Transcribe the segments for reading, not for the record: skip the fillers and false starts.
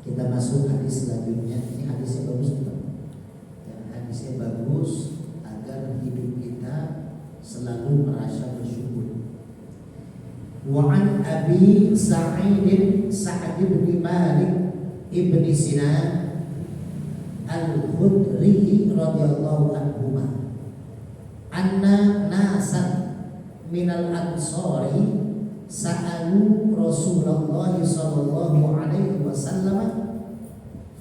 Kita masuk hadis selanjutnya. Ini hadisnya bagus juga. Ya, hadisnya bagus agar hidup kita selalu merasa bersyukur. Wa an Abi Sa'id bin Malik ibn Sinan al-Khudri radhiyallahu anhu anna nasan minal ansari sa'alu Rasulullah sallallahu alaihi wasallam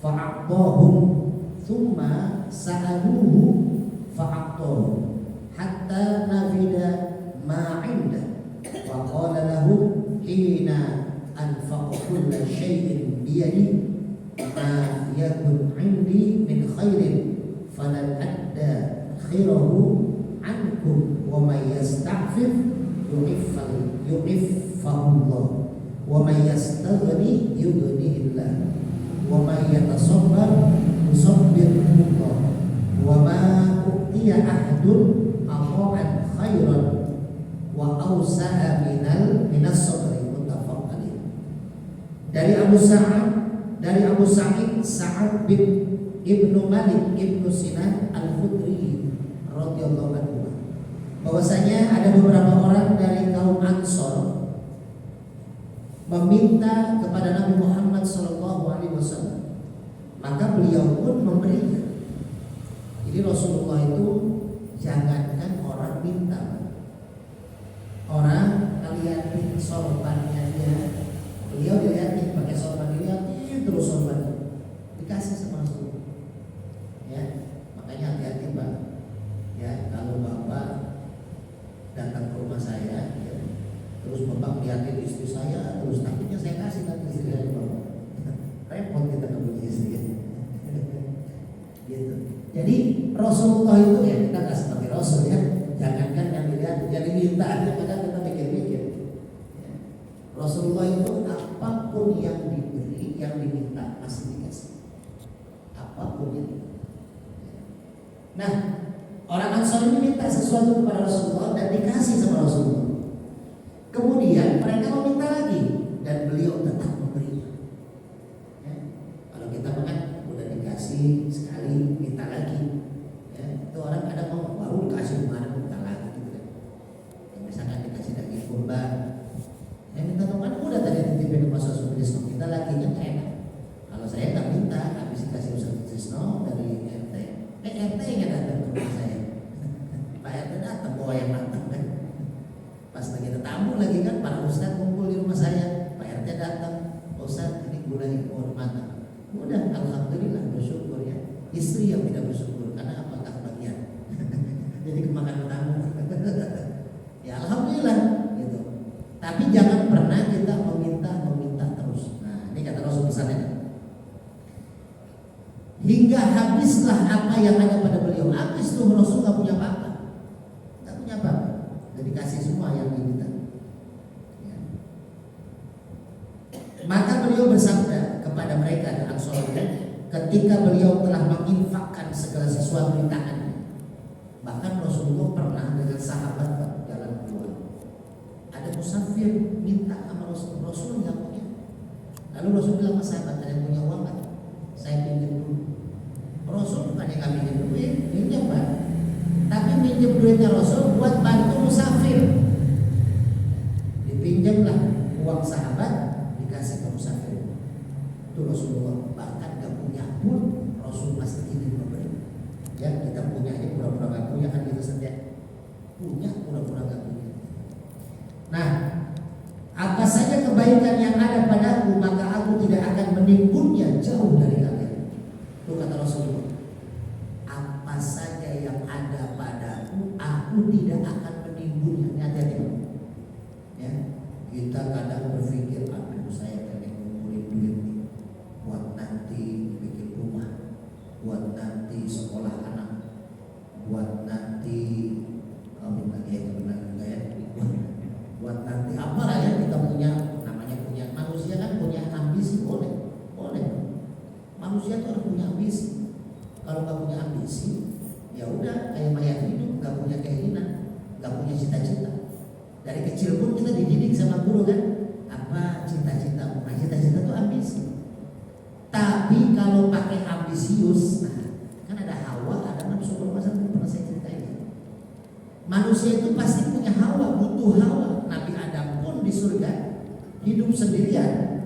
fa'aqtahum thumma sa'aluhu fa'aqtahum hatta nafida ma 'inda wa qala lahum hina anfaqa kulla shay'in biyadi ma yakun 'indi min khairin falan adda khirahu ankum wa may yasta'fif yu'iffahullah wa may yastaghni yughnihillah wa may yatasabbar yusabbirullah wa ma utiya ahadun aqan khairan wa awsa'a minas sabri muttafaq alaih. Dari Abu Sa'id Sa'ad bin Ibnu Malik Ibnu Sinan Al-Khudri radhiyallahu anhu bahwasanya ada beberapa orang dari kaum Ansor meminta kepada Nabi Muhammad sallallahu alaihi wasallam, maka beliau pun memberinya. Jadi Rasulullah itu jangankan orang minta, orang lihatin sorbannya dia, beliau dilihatin pakai sorban, dilihatin terus sorban dikasih sama Rasulullah. Ya, makanya hati-hati Pak. Ya, kalau Bapak datang ke rumah saya, ya, terus Bapak lihatin istri saya, terus takutnya saya kasih nanti istri saya Bapak. Repot kita ketemu istri. Gitu. Jadi Rasulullah itu ya kita nggak sebagai Rasul ya, jangankan yang dilihat, jadi minta aja kadang kita mikir-mikir. Ya. Rasulullah itu apapun yang diberi, yang diminta pasti dikasih. Apapun itu. Nah, orang Ansor ini minta sesuatu kepada Rasulullah dan dikasih sama Rasulullah. Kemudian mereka meminta lagi dan beliau tetap memberinya. Ya. Kalau kita makan udah dikasih sekali, minta lagi. Ya. Itu orang kadang mau baru dikasih kemarin minta lagi gitu kan. Ya, misalkan dikasih daging kurban, ya minta makan udah tadi dititipin ke Mas Sutrisno, minta lagi kan enak. Kalau saya nggak minta, habis dikasih Mas Sutrisno dari RT, RT yang datang ke rumah saya. Pak RT datang bawa yang matang kan. Pas lagi ada tamu lagi kan, para ustadz kumpul di rumah saya, Pak RT datang, Ustadz ini gulai mau matang. Udah, alhamdulillah bersyukur ya. Istri yang tidak bersyukur karena apakah bagian. Jadi kemakan tamu. Ya alhamdulillah gitu. Tapi jangan pernah kita meminta terus. Nah, ini kata Rasul pesannya. Hingga habislah apa yang ada pada beliau. Habis tuh Rasul gak punya apa-apa. Gak punya apa-apa. Jadi dikasih semua yang diminta. Ya. Maka beliau bersabda kepada mereka dan Ansor ketika beliau telah menginfakkan segala sesuatu di tangannya. Bahkan Rasulullah pernah dengan sahabat jalan keluar. Ada musafir minta sama Rasul yang punya. Lalu Rasul bilang sama sahabat, ada yang punya uang kan? Saya pinjam dulu. Rasul bukan yang minjem duit, pinjam Pak. Tapi pinjam duitnya Rasul buat bantu musafir. Dipinjamlah uang sahabat, dikasih ke musafir. Itu Rasulullah. Bahkan gak punya pun Rasul pasti ingin memberi. Ya kita punya ini pura-pura gak punya kan gitu saja. Punya pura-pura gak punya. Nah, apa saja kebaikan yang ada padaku, maka aku tidak akan menimbunnya jauh dari kalian. Itu kata Rasulullah. Apa saja yang ada padaku, aku tidak akan menimbunnya. Hati-hati. Ya, kita kadang berpikir, aduh saya pengen ngumpulin duit nih, buat nanti bikin rumah, buat nanti sekolah anak, buat nanti kawin lagi ya, buat nanti apa lah ya kita punya, namanya punya manusia kan punya ambisi, boleh. Manusia tuh harus punya ambisi. Kalau nggak punya ambisi, ya udah kayak mayat hidup, nggak punya keinginan, nggak punya cita-cita. Dari kecil pun kita dididik sama guru kan, apa cita-cita? Nah, cita-cita itu ambisi. Tapi kalau pakai ambisius, nah, kan ada hawa, ada nafsu berkuasa, pernah saya ceritain. Manusia itu pasti punya hawa, butuh hawa. Nabi Adam pun di surga hidup sendirian.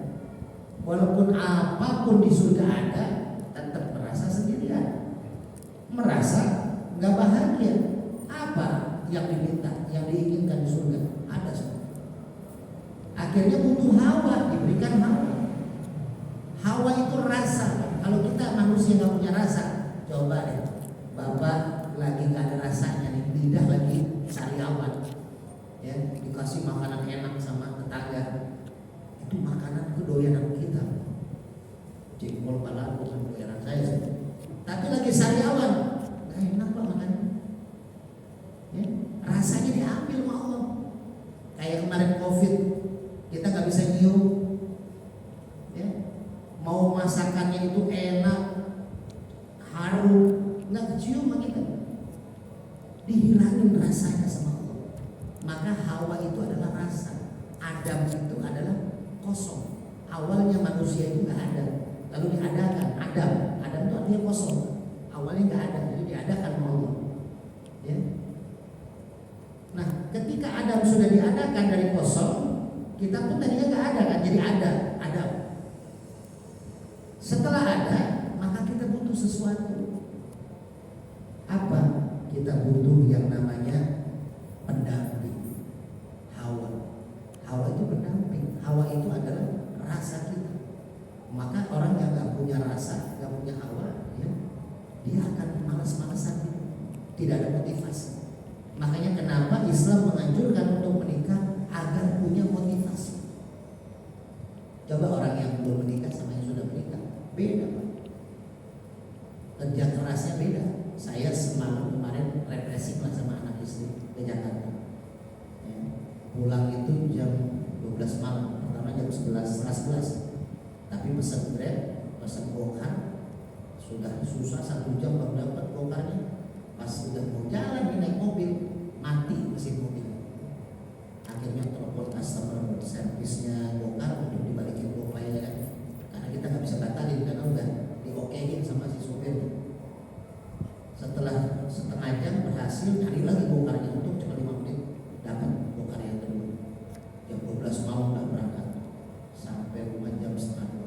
Walaupun apapun di surga ada, tetap merasa sendirian, merasa nggak bahagia. Apa yang diminta, yang diinginkan di surga ada semua. Akhirnya butuh hawa, diberikan hawa. Hawa itu rasa. Kalau kita manusia nggak punya rasa, coba deh, Bapak lagi nggak ada rasanya nih, lidah lagi sariawan, ya dikasih makanan enak sama tetangga, itu makanan kedoyanan kita. Jengkol pala bukan doyanan saya sih. Tapi lagi sariawan, nggak enak Pak makannya. Ya, rasanya diambil sama Allah. Kayak kemarin COVID, kita nggak bisa nyium. Ya, mau masakannya itu enak, harum, nggak kecium sama kita. Dihilangin rasanya sama Allah. Maka Hawa itu adalah rasa. Adam itu adalah kosong. Awalnya manusia itu nggak ada, lalu diadakan. Adam itu artinya kosong. Awalnya nggak ada, jadi diadakan sama Allah. Ya. Nah, ketika Adam sudah diadakan dari kosong, kita pun tadinya nggak ada kan, jadi ada Adam. Setelah ada, maka kita butuh sesuatu. Apa? Kita butuh yang namanya pendamping. Hawa. Hawa itu pendamping. Hawa itu adalah rasa kita. Maka orang yang nggak punya rasa, nggak punya hawa, ya, dia akan malas-malasan, tidak ada motivasi. Makanya kenapa Islam menganjurkan untuk menikah agar punya motivasi. Coba orang yang belum menikah sama yang sudah menikah, beda Pak. Kerja kerasnya beda. Saya semalam kemarin represif lah sama anak istri ke Jakarta. Ya, pulang itu jam 12 malam, pertama jam 11, setengah 11. Tapi pesan Grab, pesan Gokar, sudah susah 1 jam baru dapat Gokarnya. Pas sudah mau jalan naik mobil, mati mesin mobil. Akhirnya telepon customer service-nya Gokar untuk dibalikin GoPay-nya, karena kita nggak bisa batalin karena udah di-okein sama si sopir. Setelah setengah jam berhasil, cari lagi Gokarnya untuk cuma 5 menit dapat Gokar yang kedua. Jam 12 malam udah berangkat sampai rumah jam setengah 2.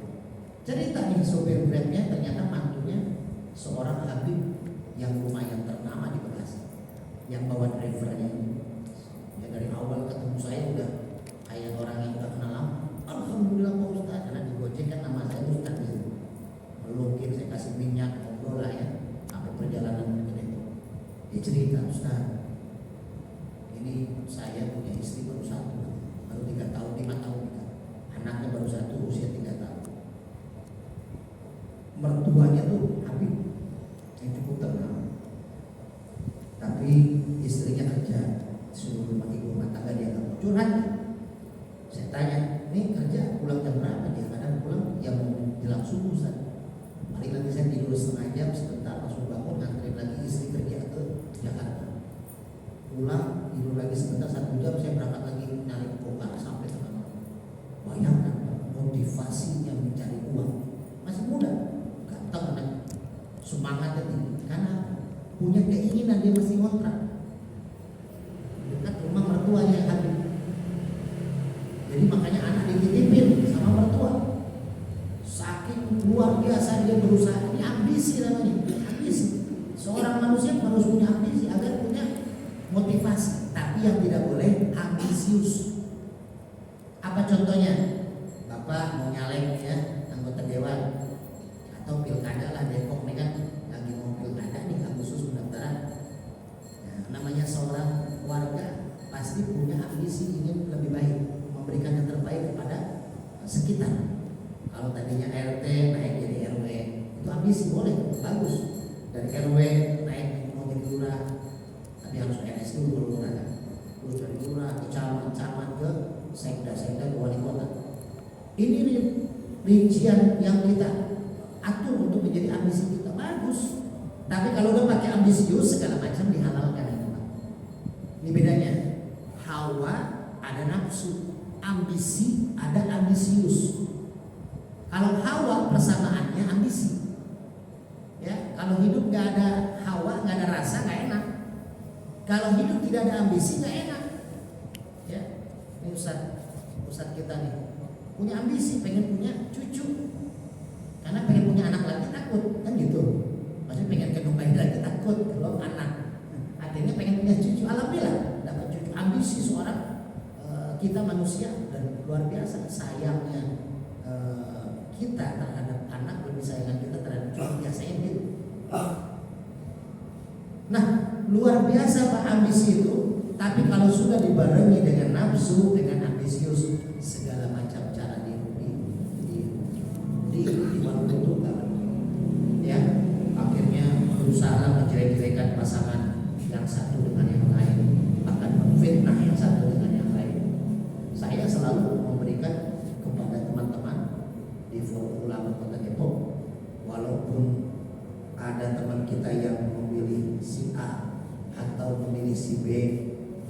Cerita nih sopir Grab-nya ternyata mantunya seorang Habib yang lumayan ternama di Bekasi, yang bawa drivernya ini. Ya dari awal ketemu saya udah kayak orang yang tak kenal lama. Alhamdulillah Pak Ustaz, karena di Gojek kan nama saya Ustaz di situ. Melukir, saya kasih minyak, ngobrol lah ya, sampai perjalanan ke Depok. Dia cerita, Ustaz, ini saya punya istri baru 1, baru 3 tahun, 5 tahun nikah. Anaknya baru 1, usia 3 tahun. Mertuanya tuh Habib yang cukup terkenal, tapi istrinya kerja suruh rumah tangga, dia nggak mau curhat. Saya tanya, ini kerja pulang jam berapa? Dia kadang pulang jam jelang subuh. Paling lagi saya tidur setengah jam, sebentar langsung bangun nganterin lagi istri kerja ke Jakarta. Pulang tidur lagi sebentar 1 jam, saya berangkat lagi narik Gokar sampai ke kamar. Bayangkan motivasi yang mencari uang, masih muda, ganteng, semangatnya tinggi, karena punya keinginan dia masih ngontrak dekat rumah mertuanya Habib. Jadi makanya anak dititipin sama mertua. Saking luar biasa dia berusaha. Ini ambisi namanya, ambisi. Seorang manusia harus punya ambisi agar punya motivasi. Tapi yang tidak boleh ambisius. Apa contohnya? Bapak mau nyalek ya, anggota dewan atau pilkada lah, Depok nih kan lagi mau pilkada nih, Agustus pendaftaran. Nah, namanya seorang warga pasti punya ambisi ingin lebih baik, memberikan yang terbaik kepada sekitar. Kalau tadinya RT naik jadi RW, itu ambisi, boleh, bagus. Dari RW naik mau jadi lurah, tapi harus PNS dulu baru lurah kan. Terus dari lurah ke camat ke sekda ke wali kota. Ini rincian yang kita atur untuk menjadi ambisi kita, bagus. Tapi kalau udah pakai ambisius segala macam dihalalkan. Ini bedanya. Hawa ada nafsu, ambisi ada ambisius. Kalau hawa persamaannya ambisi. tidak ada ambisi nggak enak. Ya, ini Ustaz kita nih punya ambisi, pengen punya cucu. Karena pengen punya anak lagi takut, kan gitu. Maksudnya pengen gendong bayi lagi takut kalau anak. Artinya pengen punya cucu. Alhamdulillah dapat cucu. Ambisi seorang kita manusia dan luar biasa sayangnya kita terhadap anak lebih sayangan kita terhadap cucu biasanya gitu. Nah, luar biasa Pak ambisi itu. Tapi kalau sudah dibarengi dengan nafsu, dengan ambisius, segala macam cara diwarnai, ya, akhirnya berusaha menjelek-jelekan pasangan yang satu dengan yang lain, bahkan memfitnah yang satu dengan yang lain. Saya selalu memberikan kepada teman-teman di Forum Ulama Kota Depok, walaupun ada teman kita yang memilih si A atau memilih si B,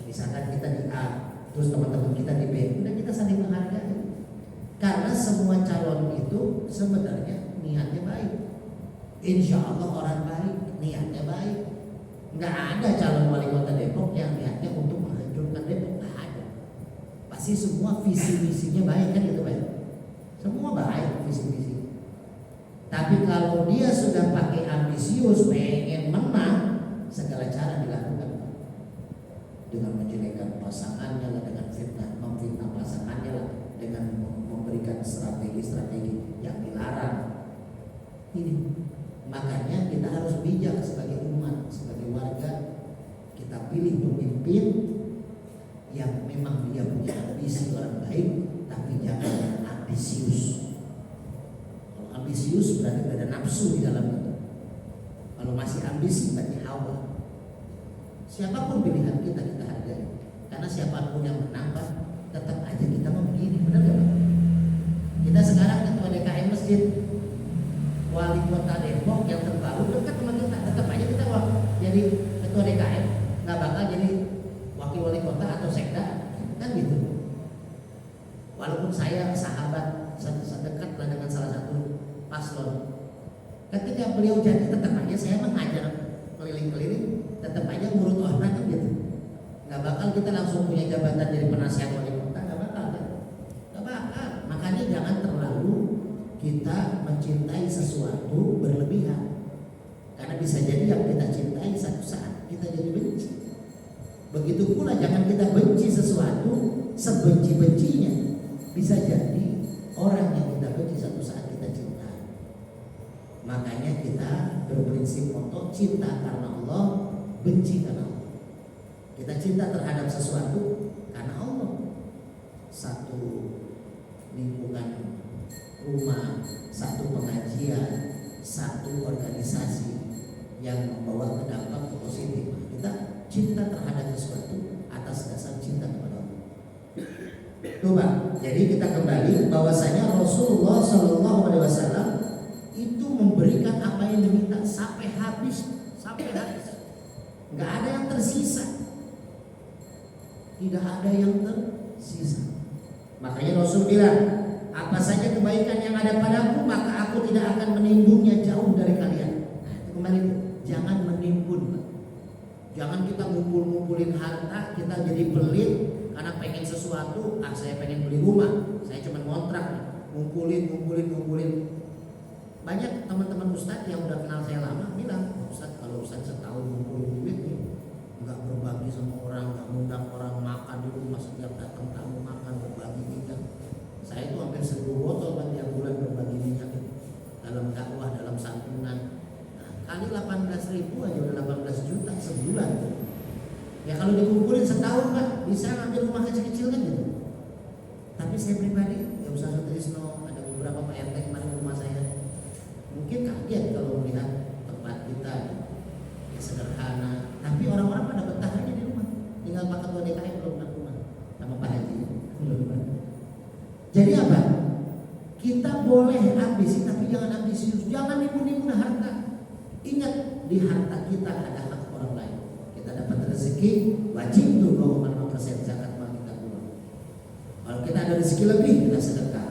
misalkan kita di A, terus teman-teman kita di B, udah kita saling menghargai. Karena semua calon itu sebenarnya niatnya baik. Insya Allah orang baik, niatnya baik. Nggak ada calon wali kota Depok yang niatnya untuk menghancurkan Depok, nggak ada. Pasti semua visi misinya baik, kan gitu baik. Semua baik visi misi. Tapi kalau dia sudah pakai ambisius, pengen menang, segala cara dilakukan dengan menjelekkan pasangannya lah, dengan memfitnah pasangannya lah, dengan memberikan strategi-strategi yang dilarang. Ini makanya kita harus bijak sebagai umat, sebagai warga. Kita pilih pemimpin yang memang dia punya ambisi orang baik, tapi jangan yang ambisius. Kalau ambisius berarti ada nafsu di dalam itu. Kalau masih ambisi berarti hawa. Siapapun pilihan kita hargai. Karena siapapun yang menang, tetap aja kita mau begini, benar gak? Kita sekarang ketua DKM masjid, wali kota Depok yang terbaru dekat sama kita, tetap aja kita jadi ketua DKM, nggak bakal jadi wakil wali kota atau sekda, kan gitu. Walaupun saya sahabat sedekat lah dengan salah satu paslon, ketika beliau jadi tetap aja saya mengajar keliling-keliling, tetap aja ngurut orang, kan gitu. Nggak bakal kita langsung punya jabatan jadi penasihat wali kota, nggak bakal kan? Nggak bakal. Makanya jangan terlalu kita mencintai sesuatu berlebihan, karena bisa jadi yang kita cintai satu saat kita jadi benci. Begitu pula jangan kita benci sesuatu sebenci-bencinya. Bisa jadi orang yang kita benci satu saat kita cintai. Makanya kita berprinsip untuk cinta karena Allah, benci karena Allah. Kita cinta terhadap sesuatu karena Allah. Satu lingkungan rumah, satu pengajian, satu organisasi yang membawa dampak positif. Kita cinta terhadap sesuatu atas dasar cinta kepada Allah. Coba, jadi kita kembali bahwasanya Rasulullah SAW itu memberikan apa yang diminta sampai habis, nggak ada yang tersisa. Tidak ada yang tersisa. Makanya Rasul bilang, apa saja kebaikan yang ada padaku, maka aku tidak akan menimbunnya jauh dari kalian. Nah, itu kembali, jangan menimbun. Jangan kita ngumpulin harta, kita jadi pelit karena pengen sesuatu. Saya pengen beli rumah, saya cuma ngontrak, ngumpulin. Banyak teman-teman Ustadz yang udah kenal saya lama bilang, Ustadz, kalau Ustadz setahun ngumpulin duit nih, nggak berbagi sama orang, nggak ngundang orang makan di rumah, setiap datang tamu makan, berbagi minyak. Saya itu hampir 1000 botol kan tiap bulan berbagi minyak itu, dalam dakwah, dalam santunan. Nah, kali 18.000 aja udah 18 juta sebulan. Ya kalau dikumpulin setahun Pak, bisa ngambil rumah kecil-kecil kan gitu. Tapi saya pribadi, ya Ustaz Sutrisno, ada beberapa Pak RT kemarin ke rumah saya, mungkin kaget kalau melihat tempat kita ya sederhana, tapi orang-orang pada betah aja di rumah. Tinggal Pak Ketua DKM belum pernah rumah sama Pak Haji belum pernah. Jadi apa? Kita boleh ambisi, tapi jangan ambisius. Jangan nipu-nipu harta. Ingat, di harta kita ada hak orang lain. Kita dapat rezeki, wajib tuh 0,5% zakat mal kita keluar. Kalau kita ada rezeki lebih, kita sedekah.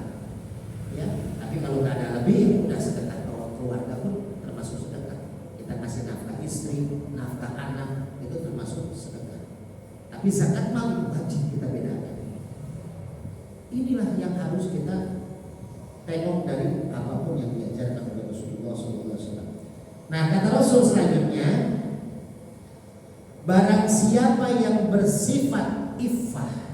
Ya, tapi kalau nggak ada lebih, udah sedekah. Kalau keluarga pun termasuk sedekah. Kita kasih nafkah istri, nafkah anak, itu termasuk sedekah. Tapi zakat mal wajib kita bedakan. Inilah yang harus kita tengok dari apapun yang diajarkan oleh Rasulullah SAW. Nah, kata Rasul selanjutnya, barang siapa yang bersifat iffah,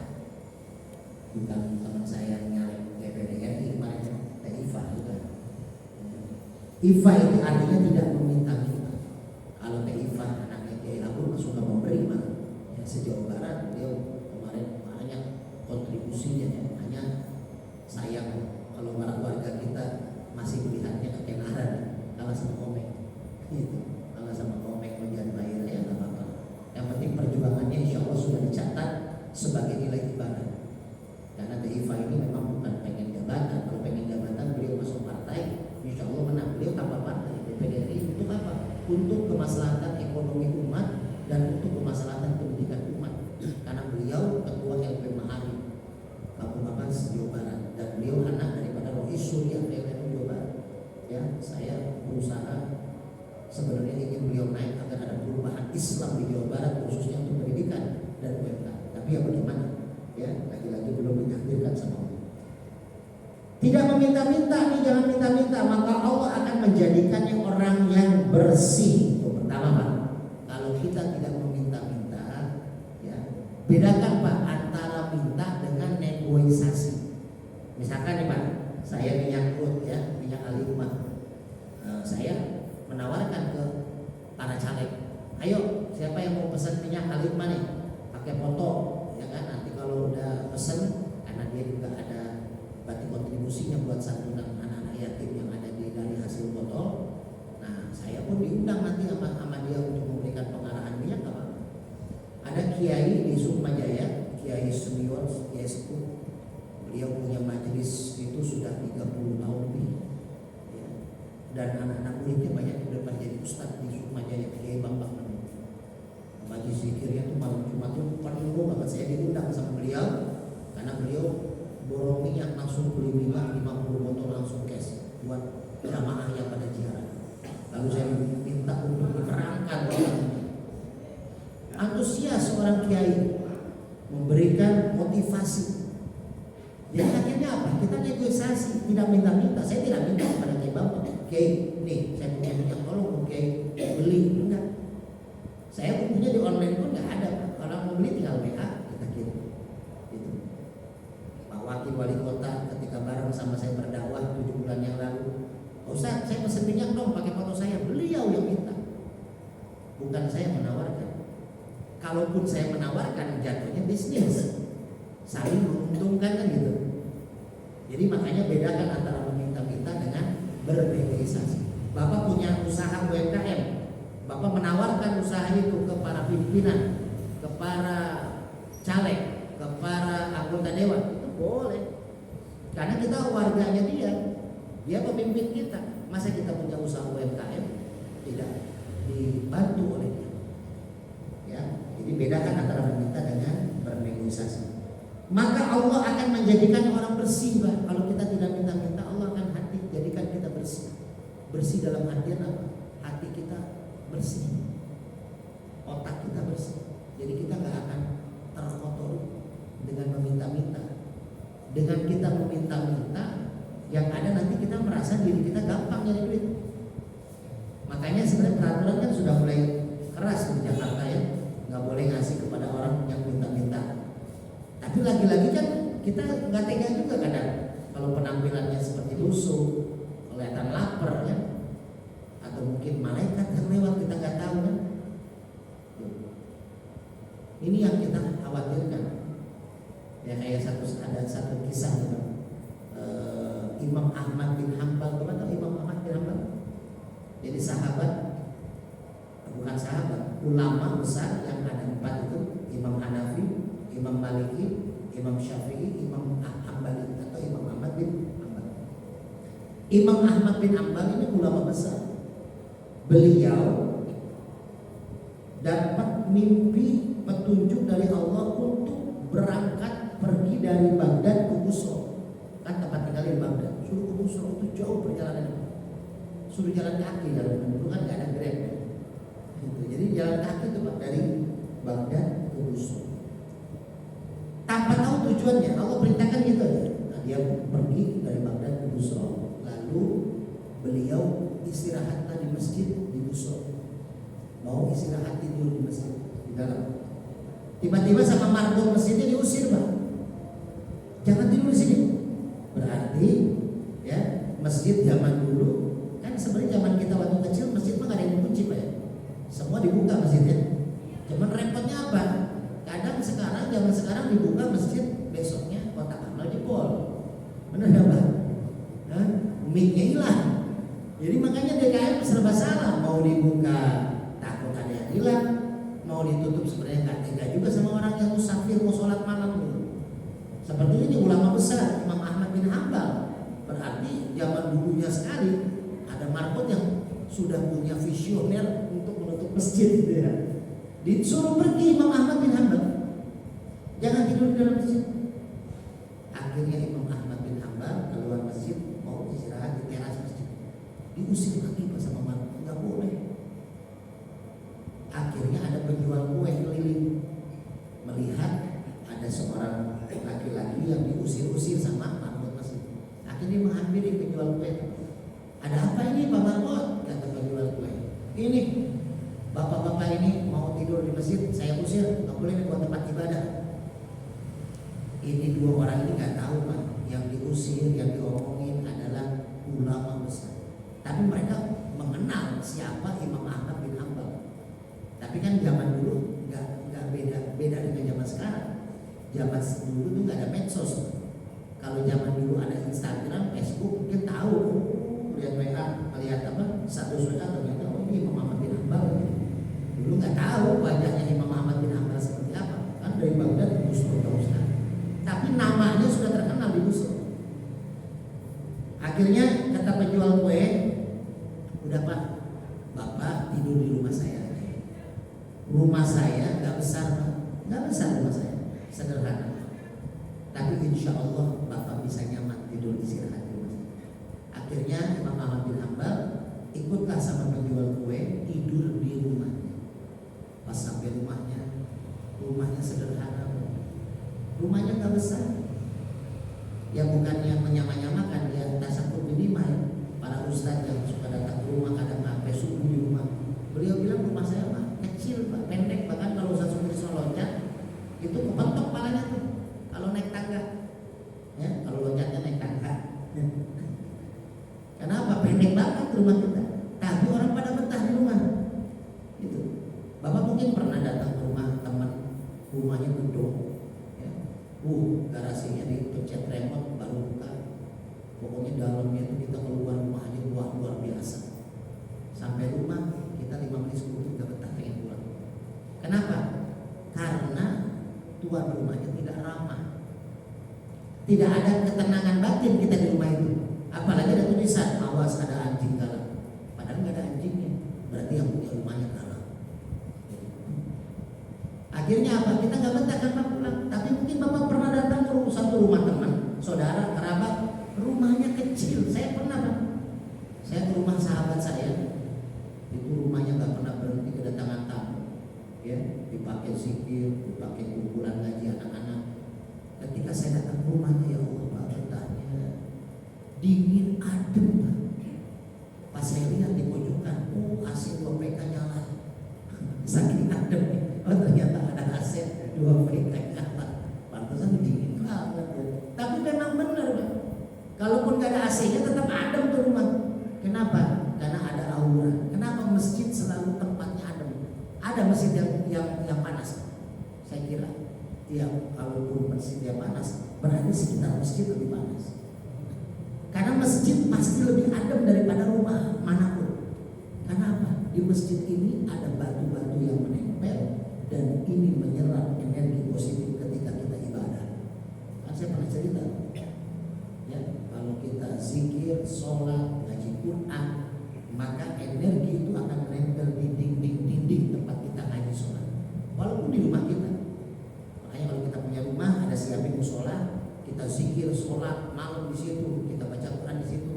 bukan teman saya nyari DPRD kemarin, iffah juga. Iffah itu artinya tidak meminta-minta. Kalau iffah anaknya Kiai Labun suka memberi mah. Ya, sejauh barat dia kemarin banyak kontribusinya ya. Hanya sayang kalau warga kita masih melihatnya ketenaran, kalah sama komeng. Gitu. Kalah sama komeng menjadi bayar ya nggak apa-apa. Yang penting perjuangannya insya Allah sudah dicatat sebagai nilai ibadah. Karena DIFA ini memang bukan pengen jabatan. Kalau pengen jabatan beliau masuk partai, insya Allah menang. Beliau tanpa partai. DPRD untuk apa? Untuk kemaslahatan ekonomi umat dan untuk kemaslahatan pendidikan umat. Karena beliau ketua LP Mahari Kabupaten Jawa Barat dan beliau anak daripada Rois Surya PLN Jawa Barat. Ya, saya berusaha sebenarnya ingin beliau naik agar ada perubahan Islam di Jawa Barat khususnya untuk pendidikan dan UMKM. Tapi ya bagaimana? Ya, lagi-lagi belum ditakdirkan sama Allah. Tidak meminta-minta nih, jangan minta-minta, maka Allah akan menjadikannya orang yang bersih. Itu pertama Pak. Kalau kita tidak meminta-minta, ya bedakan Pak antara minta dengan negosiasi. Misalkan nih Pak, saya minyak crude ya, minyak alimah. Saya menawarkan ke para caleg, ayo siapa yang mau pesan minyak alimah nih, pakai foto. Nanti kalau udah pesen, karena dia juga ada berarti kontribusinya buat santunan anak-anak yatim yang ada dari hasil botol. Nah, saya pun diundang nanti sama dia untuk memberikan pengarahan minyak apa. Ada kiai di Sukmajaya, Kiai Senior, Kiai Sepuh. Beliau punya majelis itu sudah 30 tahun lebih. Ya. Dan anak-anak muridnya banyak yang udah jadi ustadz di Sukmajaya, Kiai Bambang. Majelis zikirnya tuh malam Jumat tuh penuh banget. Saya diundang sama beliau karena beliau borong minyak langsung beli minyak 50 botol langsung cash buat jamaah yang pada ziarah. Lalu saya minta untuk diterangkan orang ini. Antusias seorang kiai memberikan motivasi. Jadi akhirnya apa? Kita negosiasi, tidak minta-minta. Saya tidak minta kepada Kiai Bapak, Kiai, nih saya punya minyak tolong Kiai beli, enggak. Saya punya di online pun nggak ada. Kalau mau beli tinggal WA kita kirim. Gitu. Pak Wakil Wali Kota ketika bareng sama saya berdakwah 7 bulan yang lalu, Ustaz saya pesen minyak dong pakai foto saya. Beliau yang minta, bukan saya menawarkan. Kalaupun saya menawarkan jatuhnya bisnis, saling menguntungkan kan gitu. Jadi makanya bedakan antara meminta-minta dengan bernegosiasi. Bapak punya usaha UMKM. Bapak menawarkan usaha itu ke para pimpinan, ke para caleg, ke para anggota dewan, itu boleh. Karena kita warganya dia pemimpin kita. Masa kita punya usaha UMKM tidak dibantu oleh dia? Ya, jadi bedakan antara meminta dengan bernegosiasi. Maka Allah akan menjadikan orang bersih, Pak. Kalau kita tidak minta-minta, Allah akan jadikan kita bersih. Bersih dalam artian apa? Hati kita bersih, otak kita bersih. Jadi kita nggak akan terkotori dengan meminta-minta. Dengan kita meminta-minta, yang ada nanti kita merasa diri kita gampang nyari duit. Makanya sebenarnya peraturan kan sudah mulai keras di Jakarta ya, nggak boleh ngasih kepada orang yang minta-minta. Tapi lagi-lagi kan kita nggak tega juga kadang kalau penampilannya seperti lusuh, kelihatan lapar ya. Atau mungkin malaikat yang lewat kita nggak tahu kan. Ini yang kita khawatirkan. Ya kayak ada satu kisah gitu. Imam Ahmad bin Hanbal, tahu Imam Ahmad bin Hanbal? Jadi sahabat, bukan sahabat, ulama besar yang ada 4 itu, Imam Hanafi, Imam Maliki, Imam Syafi'i, Imam Hambali atau Imam Ahmad bin Hanbal. Imam Ahmad bin Hanbal ini ulama besar. Beliau dapat mimpi petunjuk dari Allah untuk berangkat pergi dari Baghdad ke Busra. Kan tempat tinggal di Baghdad. Suruh ke Busra itu jauh perjalanan. Suruh jalan kaki, jalan dulu kan nggak ada Grab. Gitu. Jadi jalan kaki itu Pak dari Baghdad ke Busra. tujuannya. Allah perintahkan gitu aja. Nah, dia pergi dari Baghdad ke Busra. Lalu beliau istirahatlah di masjid di Busra. Mau istirahat tidur di masjid di dalam. Tiba-tiba sama marbot masjidnya diusir, Pak. Jangan tidur di sini. Berarti ya masjid zaman dulu kan sebenarnya zaman kita waktu kecil masjid mah gak ada yang dikunci, Pak ya. Semua dibuka masjidnya. Cuman repotnya apa? Kadang sekarang zaman sekarang dibuka masjid, besoknya kotak amal jebol. Benar ya, Pak? Hah? Mic-nya hilang. Jadi makanya DKM serba salah. Mau dibuka takut ada yang hilang, mau ditutup sebenarnya nggak tega juga sama orang yang musafir mau sholat malam gitu. Seperti ini ulama besar Imam Ahmad bin Hanbal. Berarti zaman dulunya sekali ada marbot yang sudah punya visioner untuk menutup masjid gitu ya. Disuruh pergi Imam Ahmad bin Hanbal, jangan tidur di dalam masjid. Akhirnya Imam Ahmad bin Hanbal keluar masjid mau istirahat di teras masjid. Diusir lagi sama marbot, nggak boleh. Akhirnya ada penjual kue keliling melihat ada seorang laki-laki yang diusir-usir sama marbot masjid. Akhirnya menghampiri penjual kue. Ada apa ini Pak Marbot? Kata penjual kue. Ini bapak-bapak ini mau tidur di masjid, saya usir, nggak boleh buat tempat ibadah. Ini dua orang ini nggak tahu Pak, yang diusir, yang diomongin adalah ulama besar. Tapi mereka mengenal siapa Imam Ahmad bin Hanbal. Tapi kan zaman dulu nggak beda dengan zaman sekarang. Zaman dulu tuh nggak ada medsos. Kalau zaman dulu ada Instagram, Facebook, mungkin tahu lihat WA, lihat apa status WA ternyata oh ini Imam Ahmad bin Hanbal. Dulu nggak tahu wajahnya Imam Ahmad bin Hanbal seperti apa. Kan dari Baghdad ke Busra tahu sekarang. Tapi namanya sudah terkenal di Busra. Akhirnya kata penjual kue, udah Pak, Bapak tidur di rumah saya. Rumah saya nggak besar, Pak. Nggak besar rumah saya, sederhana. Tapi insya Allah Bapak bisa nyaman tidur istirahat di rumah saya. Akhirnya Imam Ahmad bin Hanbal ikutlah sama penjual kue tidur di rumahnya. Pas sampai rumahnya sederhana, rumahnya nggak besar. Ya bukannya menyamakan ya tasawuf minimal ya. Para ustadz yang suka datang ke rumah kadang sampai subuh di rumah. Beliau bilang rumah saya Pak kecil Pak, pendek, bahkan kalau Ustaz Sumirso loncat itu kepentok palanya tuh kalau naik tangga. Ya, kalau loncatnya naik tangga. Kenapa? Pendek banget rumah kita. Tapi orang pada betah di rumah. Itu. Bapak mungkin pernah datang ke rumah teman, rumahnya gedung. Ya. Garasinya dipencet remote baru buka. Pokoknya dalamnya itu kita keluar rumahnya luar biasa. Sampai rumah kita 5 menit 10 menit gak betah pengen pulang. Kenapa? Karena tuan rumahnya tidak ramah. Tidak ada ketenangan batin kita di rumah itu. Apalagi ada tulisan awas ada anjing galak. Padahal nggak ada anjingnya. Berarti yang punya rumahnya galak. Akhirnya apa? Kita nggak betah kan Pak pulang. Tapi mungkin Bapak pernah datang ke satu rumah teman, saudara, kerabat, rumahnya kecil. Saya pernah Pak. Saya ke rumah sahabat saya. Itu rumahnya nggak pernah berhenti kedatangan tamu. Ya, dipakai zikir, dipakai kumpulan ngaji anak-anak. Ketika saya datang ke rumahnya, ya Allah Pak, betahnya dingin adem Pak. Pas saya lihat di pojokan, AC 2 PK nyala. Saking adem, ternyata ada AC 2 PK nyala. Pantesan dingin banget. Tapi memang benar Pak. Kalaupun gak ada AC-nya tetap adem tuh rumah. Kenapa? Karena ada aura. Kenapa masjid selalu tempatnya adem? Ada masjid yang panas. Saya kira ya kalaupun masjid yang panas, berarti sekitar masjid lebih panas. Karena masjid pasti lebih adem daripada rumah manapun. Kenapa? Di masjid ini ada batu-batu yang menempel dan ini menyerap energi positif ketika kita ibadah. Kan saya pernah cerita, ya kalau kita zikir, sholat, ngaji Quran, maka energi itu akan menempel di dinding tempat kita ngaji sholat. Walaupun di rumah kita. Makanya kalau kita punya rumah ada siapin musola, kita zikir, sholat malam di situ, kita baca Quran di situ,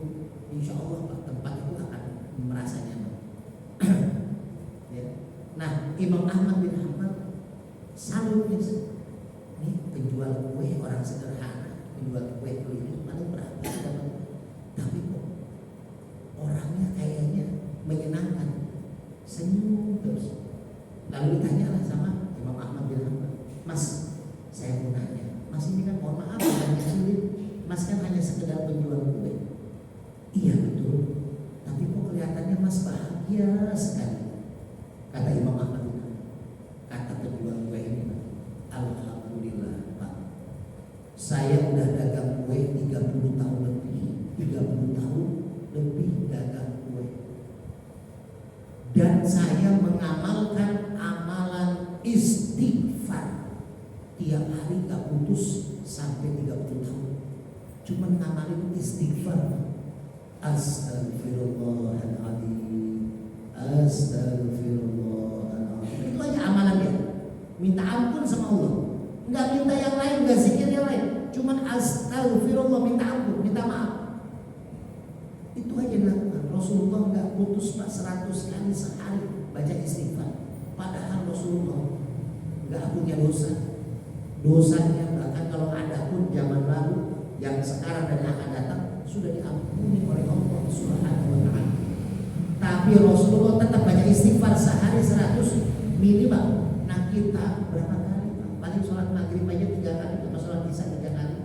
insya Allah Pak, tempat itu akan merasa nyaman. Ya. Nah, Imam Ahmad bin Hanbal salut nih penjual kue orang sederhana, membuat kue keliling paling berapa dapat. Tapi kok orangnya kayaknya menyenangkan, senyum terus. Lalu ditanyalah sama Imam Ahmad bin Hanbal, Mas, saya mau nanya, Mas ini kan mohon maaf bukan sulit, Mas kan hanya sekedar penjual kue. Iya betul, tapi kok kelihatannya Mas bahagia sekali. Kata Imam Ahmad bin Hanbal, kata penjual kue ini, Alhamdulillah Pak, saya udah dagang kue 30 tahun lebih, 30 tahun lebih dagang kue. Dan saya mengamalkan amalan istighfar tiap hari gak putus sampai 30 tahun. Cuma ngamalin istighfar. Astagfirullahaladzim, astagfirullahaladzim. Itu aja amalannya. Minta ampun sama Allah. Enggak minta yang lain, enggak zikir yang lain. Cuma astagfirullah, minta ampun, minta maaf. Itu aja dilakukan. Rasulullah enggak putus 100 kali sehari baca istighfar. Padahal Rasulullah enggak punya dosa. Dosanya bahkan kalau ada pun zaman lalu yang sekarang dan akan datang sudah diampuni oleh Allah Subhanahu wa ta'ala. Tapi Rasulullah tetap baca istighfar sehari 100 minimal. Nah kita berapa kali? Paling sholat maghrib aja 3 kali, sama sholat isya 3 kali.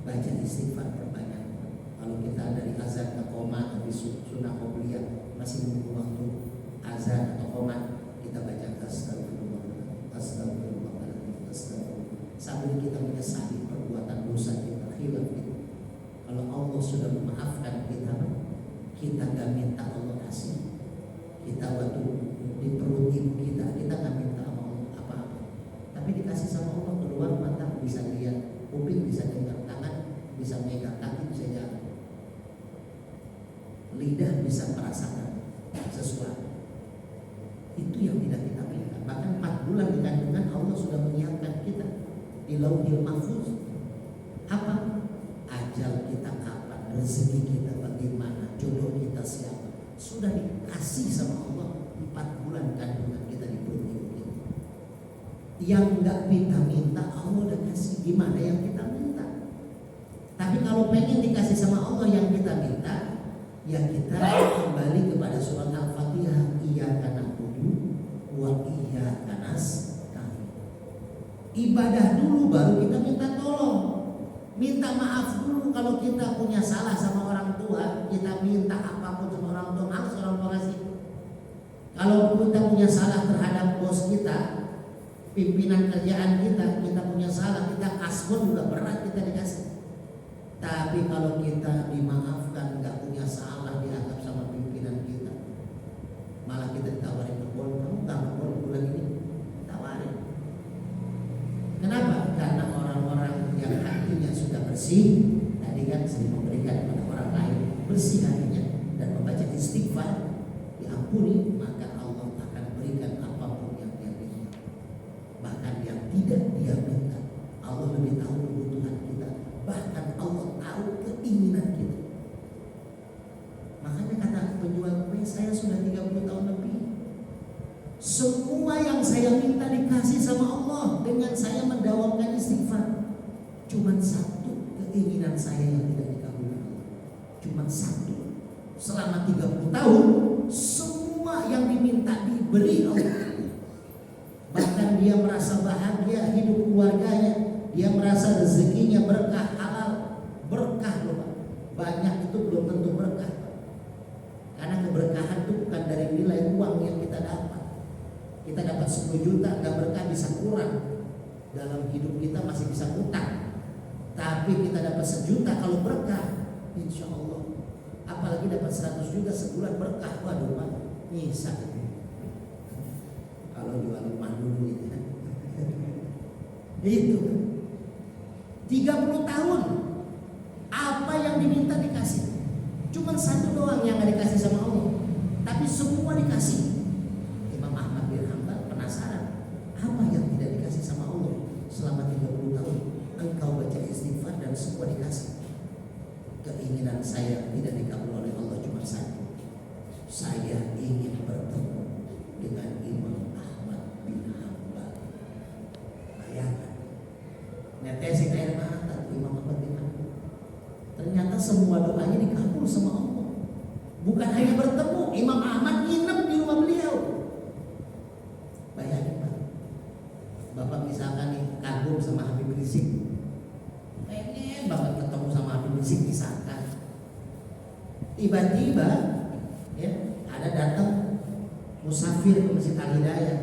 Baca istighfar perbanyak. Kalau kita dari azan ke qomat atau sunnah qobliyah masih menunggu waktu azan atau qomat, kita baca astagfirullah, astagfirullah, astagfirullah, sambil kita menyesali perbuatan dosa kita, khilaf kita. Kalau Allah sudah memaafkan kita, kita gak minta Allah kasih. Kita waktu di perut ibu kita gak minta sama Allah apa-apa. Tapi dikasih sama Allah, keluar mata bisa lihat, kuping bisa dengar, tangan bisa megang, kaki bisa jalan, lidah bisa merasakan sesuatu. Itu yang tidak kita minta. Bahkan 4 bulan di kandungan Allah sudah menyiapkan kita di Lauhil Mahfuz. Apa? Ajal kita kapan, rezeki kita bagaimana, jodoh kita siapa, sudah dikasih sama Allah 4 bulan kandungan kita di perut ibu kita. Yang nggak kita minta Allah udah kasih. Gimana yang kita minta? Tapi kalau pengen dikasih sama Allah yang kita minta, ya kita kembali kepada surat Al-Fatihah, Iyyaka na'budu wa iyyaka nasta'in. Ibadah dulu baru kita minta tolong. Minta maaf dulu kalau kita punya salah sama orang tua, kita minta apapun sama orang tua, maaf orang tua kasih. Kalau kita punya salah terhadap bos kita, pimpinan kerjaan kita punya salah, kita kasbon juga berat kita dikasih. Tapi kalau kita dimaafkan, nggak punya salah, dianggap sama pimpinan kita, malah kita ditawarin kebon, kamu nggak kebon bulan ini, tawarin. Kenapa? Karena orang-orang yang hatinya sudah bersih, tadi kan sering memberikan kepada orang lain, bersih hatinya dan membaca istighfar, diampuni, maka Allah akan berikan apapun yang dia minta. Bahkan yang tidak dia minta, Allah lebih tahu kebutuhan kita. Bahkan Allah tahu keinginan kita. Makanya kata penjual kue, saya sudah 30 tahun lebih, semua yang saya minta dikasih sama Allah dengan saya mendawamkan istighfar. Cuma satu keinginan saya yang tidak dikabulkan Allah. Cuma satu. Selama 30 tahun semua yang diminta diberi Allah. Bahkan dia merasa bahagia hidup keluarganya, dia merasa rezekinya berkah halal. Berkah loh Pak. Banyak itu belum tentu berkah. Karena keberkahan itu bukan dari nilai uang yang kita dapat. Kita dapat 10 juta, gak berkah, bisa kurang. Dalam hidup kita masih bisa utang. Tapi kita dapat 1 juta kalau berkah, insya Allah. Apalagi dapat 100 juta sebulan berkah, waduh Pak, nyisa gitu. Kalau jual rumah dulu gitu kan. Itu 30 tahun, apa yang diminta dikasih. Cuman satu doang yang gak dikasih sama Allah, tapi semua dikasih. Imam Ahmad bin Hanbal penasaran, apa yang tidak dikasih sama Allah selama 30 tahun? Engkau baca istighfar dan semua dikasih. Keinginan saya tidak dikabul oleh Allah cuma satu. Saya ingin bertemu dengan Imam Ahmad bin Hanbal. Bayangkan, sama Allah. Bukan hanya bertemu, Imam Ahmad nginep di rumah beliau. Bayangin Pak, Bapak misalkan nih kagum sama Habib Rizik, pengen Bapak ketemu sama Habib Rizik misalkan. Tiba-tiba ya ada datang musafir ke Masjid Al Hidayah,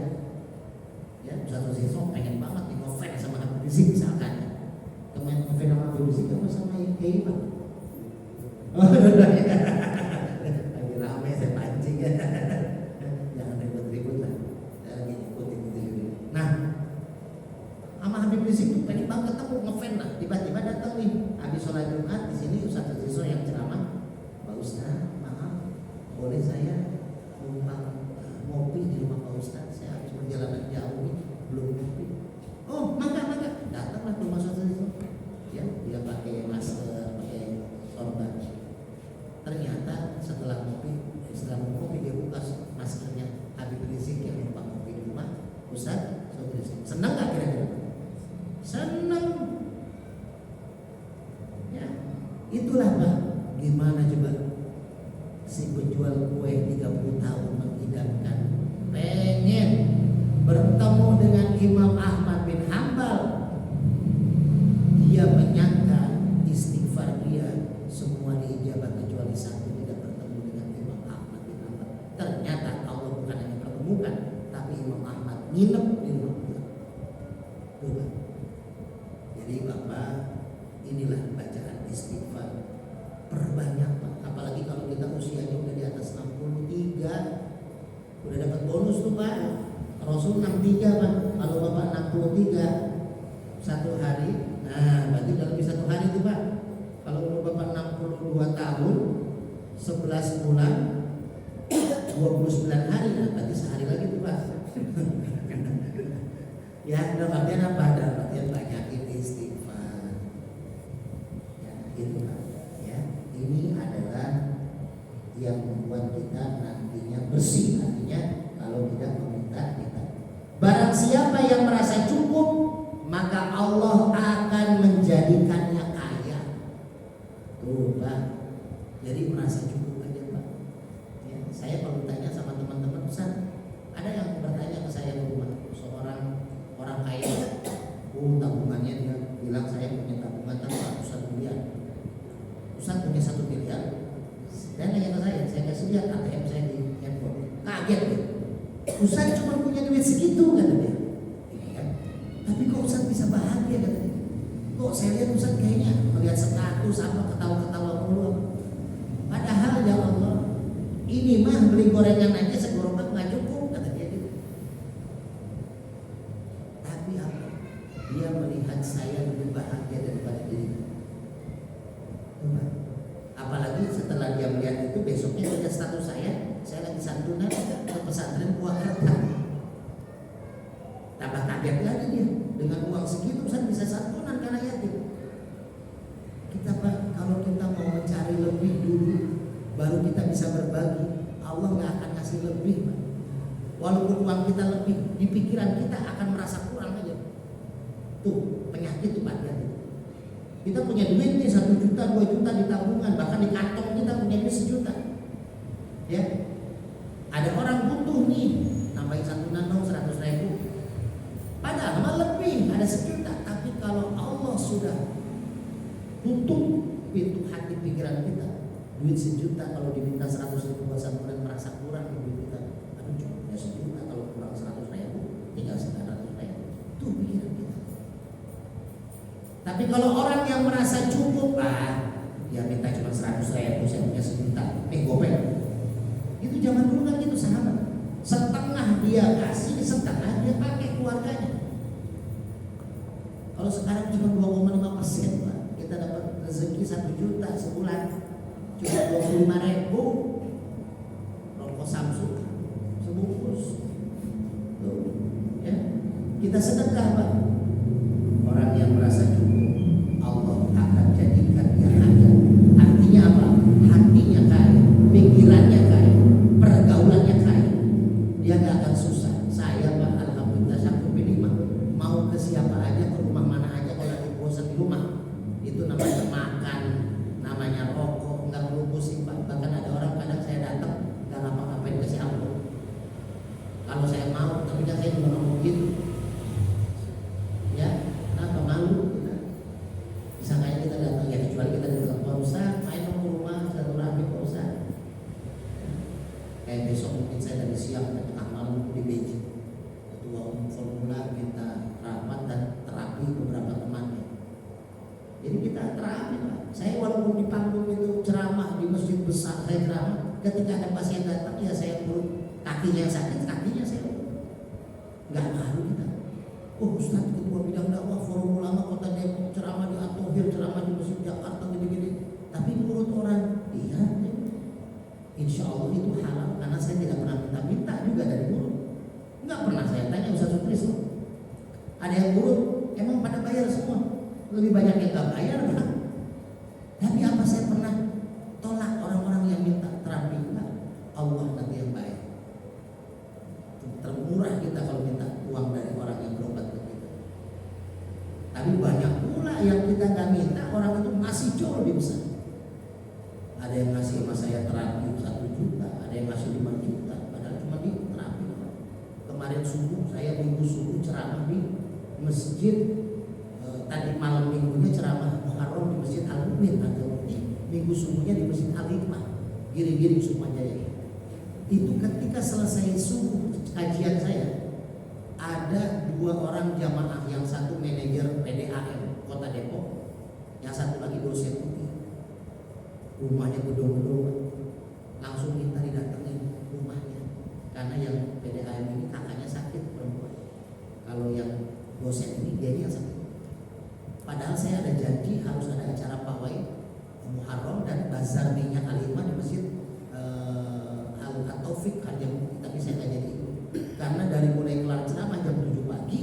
ya satu sisi pengen banget nih ngefans sama Habib Rizik misalkan. Teman ngefans sama Habib Rizik apa sama Kiai Pak? Oh, lagi rame saya pancing ya. Jangan ribut-ribut lah. Lagi ikutin gitu. Nah, sama Habib Rizik tuh pengen banget ketemu ngefans lah. Tiba-tiba datang nih habis sholat Jumat di sini Ustaz Ziso yang ceramah. Pak Ustaz, maaf, boleh saya numpang ngopi di rumah Pak Ustaz? Saya habis perjalanan jauh nih, belum ngopi. Oh, maka datanglah ke rumah Ustaz Ziso. Ya, dia pakai masker, pakai sorban. Ternyata setelah ngopi dia buka maskernya Habib Rizik yang numpang ngopi di rumah Ustaz Rizik. Senang gak kira-kira? Senang. Ya, itulah Pak. Gimana coba si penjual kue 30 tahun mengidamkan pengen bertemu dengan Imam Ahmad bin Hanbal. Dia menyangka istighfar dia semua diijabah kecuali satu, tidak bertemu dengan Imam Ahmad bin Hanbal. Ternyata Allah bukan hanya pertemukan, tapi Imam Ahmad nginep di rumah beliau. Tuh. Jadi Bapak, inilah bacaan istighfar. Perbanyak Pak, apalagi kalau kita usianya udah di atas 63, udah dapat bonus tuh Pak. Rasul 63 Pak, kalau Bapak 63 satu hari, nah berarti udah lebih satu hari tuh Pak. Kalau umur Bapak 62 tahun 11 bulan 29 hari, nah berarti sehari lagi tuh Pak. Ya, dalam artian apa? Dalam artian banyakin istighfar. Ya, gitu Pak. Ya, ini adalah yang membuat kita nantinya bersih. Artinya kalau tidak meminta kita. Barang siapa yang merasa cukup, maka Allah akan menjadikannya kaya. Tuh Pak. Jadi merasa cukup aja Pak. Ya, saya kalau tanya sama teman-teman Ustaz, ada yang bertanya ke saya di rumah, seorang orang kaya, tabungannya dia bilang saya punya tabungan ratusan miliar. Ustaz punya 1 miliar. Dan nanya ke saya kasih lihat ATM saya di handphone. Kaget dia. Ustaz cuma punya duit segitu kata dia. Ya. Tapi kok Ustaz bisa bahagia kata dia. Kok saya lihat Ustaz kayaknya melihat status apa ketawa-ketawa mulu. Padahal ya Allah, ini mah beli gorengan aja segorobak nggak cukup kata dia gitu. Tapi apa? Dia melihat saya lebih bahagia daripada diri. Apalagi setelah dia melihat itu, besoknya dia lihat status saya lagi santunan ke pesantren Purwakarta. Tambah kaget lagi dia, dengan uang segitu Ustaz bisa santunan karena yatim. Kita Pak, kalau kita mau mencari lebih dulu, baru kita bisa berbagi. Allah nggak akan kasih lebih Pak. Walaupun uang kita lebih, di pikiran kita akan merasa kurang aja. Tuh penyakit tuh Pak. Kita punya duit nih 1 juta, 2 juta di tabungan, bahkan di kantong kita punya duit 1 juta. Ya, ada orang butuh nih, nambahin santunan dong 100.000. Padahal mah lebih, ada 1 juta. Tapi kalau Allah sudah tutup pintu hati pikiran kita, duit 1 juta kalau diminta 100.000 buat santunan merasa kurang duit kita. Aduh cuma 1 juta, kalau kurang 100.000 tinggal 900.000. Tuh pikiran kita. Tapi kalau orang yang merasa cukup, dia minta cuma 100.000, saya punya 1 juta, gopek. Itu zaman dulu kan gitu sahabat. Setengah dia kasih, setengah dia pakai keluarganya. Kalau sekarang cuma 2,5% Pak, kita dapat rezeki 1 juta sebulan, cuma 25.000. Rokok Samsung sebungkus. Tuh, ya. Kita sedekah Pak. Orang yang merasa cukup, Allah akan jadikan dia kaya. Artinya apa? Hatinya kaya, pikirannya kaya, pergaulannya kaya. Dia gak akan susah. Saya Pak, alhamdulillah sampai minimal mau ke siapa aja, ke rumah mana aja, kalau lagi bosan di rumah, itu namanya makan, namanya rokok, nggak perlu pusing Pak. dari siang sampai tengah malam di Beijing. Ketua umum Formula minta rahmat dan terapi beberapa temannya. Jadi kita terapi Pak. Saya walaupun di panggung itu ceramah di masjid besar, saya ceramah. Ketika ada pasien datang, ya saya urut. Kakinya yang sakit, kakinya saya urut. Nggak malu kita. Oh Ustaz, ketua bidang dakwah Forum Ulama Kota Depok, ceramah di Atohir, ceramah di Masjid Jakarta, gini-gini. Tapi menurut orang, iya, insya Allah itu halal. Karena saya tidak pernah minta juga dari mulut. Nggak pernah saya tanya Ustaz Sutris. Ada yang mulut, emang pada bayar semua. Lebih banyak yang nggak bayar, Pak. Tapi apa saya pernah tolak orang-orang yang minta terapi? Enggak. Allah nanti yang bayar. Termurah kita kalau minta uang dari orang yang berobat ke kita. Tapi banyak pula yang kita nggak minta, orang itu masih jauh lebih besar. Ada yang ngasih sama saya terapi 1 juta, ada yang ngasih 5 juta, padahal cuma di terapi. Kemarin subuh, saya minggu subuh ceramah di masjid. Tadi malam minggunya ceramah Muharram di Masjid Al-Mumin, atau minggu subuhnya di Masjid Al-Hikmah, giring-giring semuanya. Itu ketika selesai subuh kajian saya, ada 2 orang jamaah, yang satu manajer PDAM Kota Depok, yang satu lagi dosen UI. Rumahnya gedung-gedung, langsung minta didatengin rumahnya, karena yang PDAM ini kakaknya sakit perempuan. Kalau yang dosen ini dia yang sakit. Padahal saya ada janji harus ada acara pawai Muharram dan bazar minyak Al-Hikmah di Masjid Al-Taufik Harjamukti, tapi saya nggak jadi. Karena dari mulai kelar ceramah jam 7 pagi,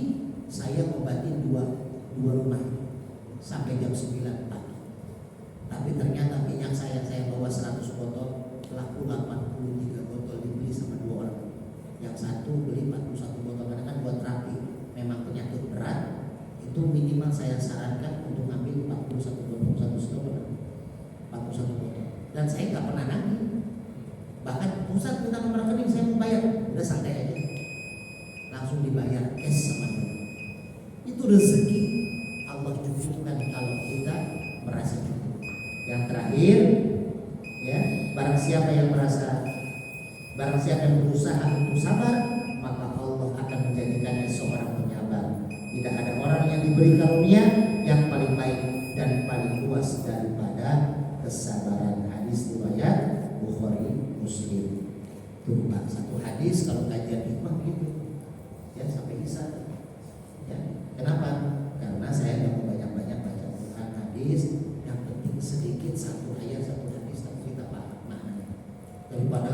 saya ngobatin dua rumah sampai jam 9 pagi. Tapi ternyata minyak saya bawa 100 botol, laku 83 botol dibeli sama 2 orang. Yang satu beli 41 botol, karena kan buat terapi. Memang penyakit berat. Itu minimal saya sarankan untuk ngambil 41 botol, 41 botol. Dan saya nggak pernah nagih. Bahkan pusat minta nomor rekening, saya mau bayar, udah santai aja, langsung dibayar cash sama dia. Itu rezeki Allah cukupkan kalau kita merasa cukup. Yang terakhir, ya, barang siapa yang berusaha untuk sabar, maka Allah akan menjadikannya seorang penyabar. Tidak ada orang yang diberi karunia yang paling baik dan paling luas daripada kesabaran. Hadis riwayat Bukhari Muslim. Tuh Pak, satu hadis kalau kajian hikmah gitu, ya sampai bisa. Ya, kenapa? Karena saya nggak mau banyak-banyak baca Quran hadis. Yang penting sedikit, 1 ayat 1 hadis, tapi kita paham maknanya. Daripada